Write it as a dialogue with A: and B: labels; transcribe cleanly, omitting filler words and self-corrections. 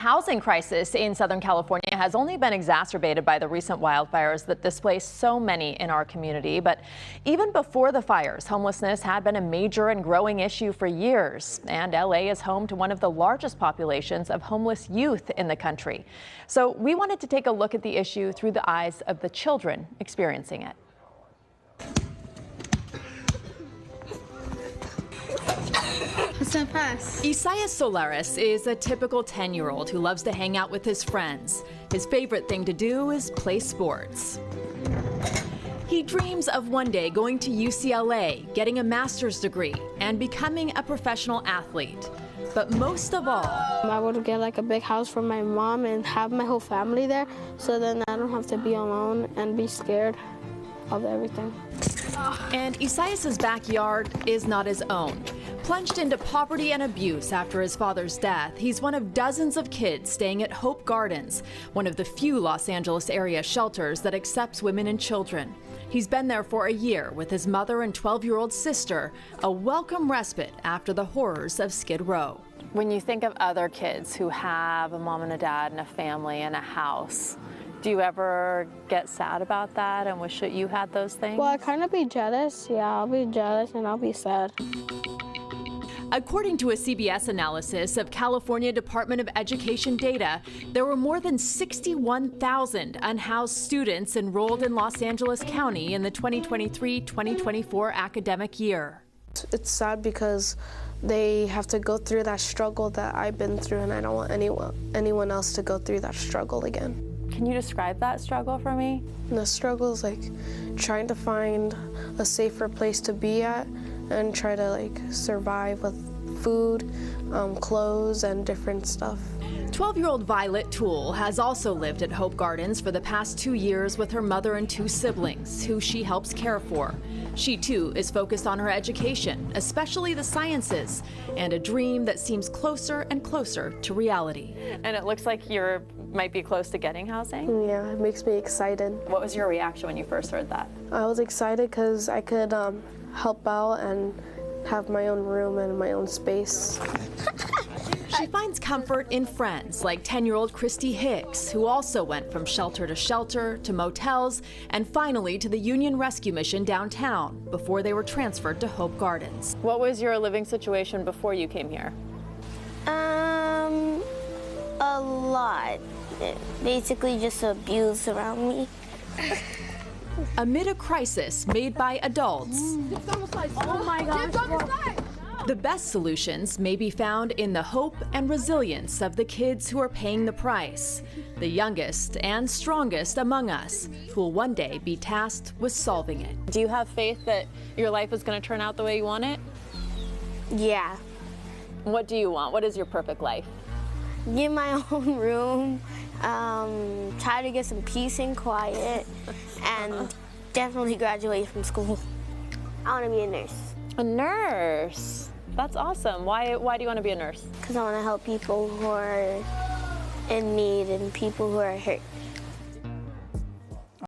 A: Housing crisis in Southern California has only been exacerbated by the recent wildfires that displaced so many in our community. But even before the fires, homelessness had been a major and growing issue for years. And LA is home to one of the largest populations of homeless youth in the country. So we wanted to take a look at the issue through the eyes of the children experiencing it. Isaias Solares is a typical 10-year-old who loves to hang out with his friends. His favorite thing to do is play sports. He dreams of one day going to UCLA, getting a master's degree, and becoming a professional athlete. But most of all,
B: I would get like a big house for my mom and have my whole family there, so then I don't have to be alone and be scared of everything.
A: And Isaias's backyard is not his own. Plunged into poverty and abuse after his father's death, he's one of dozens of kids staying at Hope Gardens, one of the few Los Angeles area shelters that accepts women and children. He's been there for a year with his mother and 12-year-old sister, a welcome respite after the horrors of Skid Row. When you think of other kids who have a mom and a dad and a family and a house, do you ever get sad about that and wish that you had those things?
B: Well, I kind of be jealous. Yeah, I'll be jealous and I'll be sad.
A: According to a CBS analysis of California Department of Education data, there were more than 61,000 unhoused students enrolled in Los Angeles County in the 2023-2024 academic year.
B: It's sad because they have to go through that struggle that I've been through, and I don't want anyone else to go through that struggle again.
A: Can you describe that struggle for me?
B: The struggle is like trying to find a safer place to be at and try to like survive with food, clothes, and different stuff.
A: 12-year-old Violet Toole has also lived at Hope Gardens for the past 2 years with her mother and 2 siblings, who she helps care for. She, too, is focused on her education, especially the sciences, and a dream that seems closer and closer to reality. And it looks like you might be close to getting housing?
B: Yeah, it makes me excited.
A: What was your reaction when you first heard that?
B: I was excited because I could help out and have my own room and my own space.
A: She finds comfort in friends like 10-year-old Christy Hicks, who also went from shelter to motels, and finally to the Union Rescue Mission downtown before they were transferred to Hope Gardens. What was your living situation before you came here?
C: A lot. Basically just abuse around me.
A: Amid a crisis made by adults,
B: Oh my gosh.
A: the best solutions may be found in the hope and resilience of the kids who are paying the price, the youngest and strongest among us, who will one day be tasked with solving it. Do you have faith that your life is going to turn out the way you want it?
C: Yeah.
A: What do you want? What is your perfect life?
C: Get my own room, try to get some peace and quiet, and definitely graduate from school. I want to be a nurse.
A: A nurse? That's awesome. Why do you want to be a nurse?
C: Because I want to help people who are in need and people who are hurt.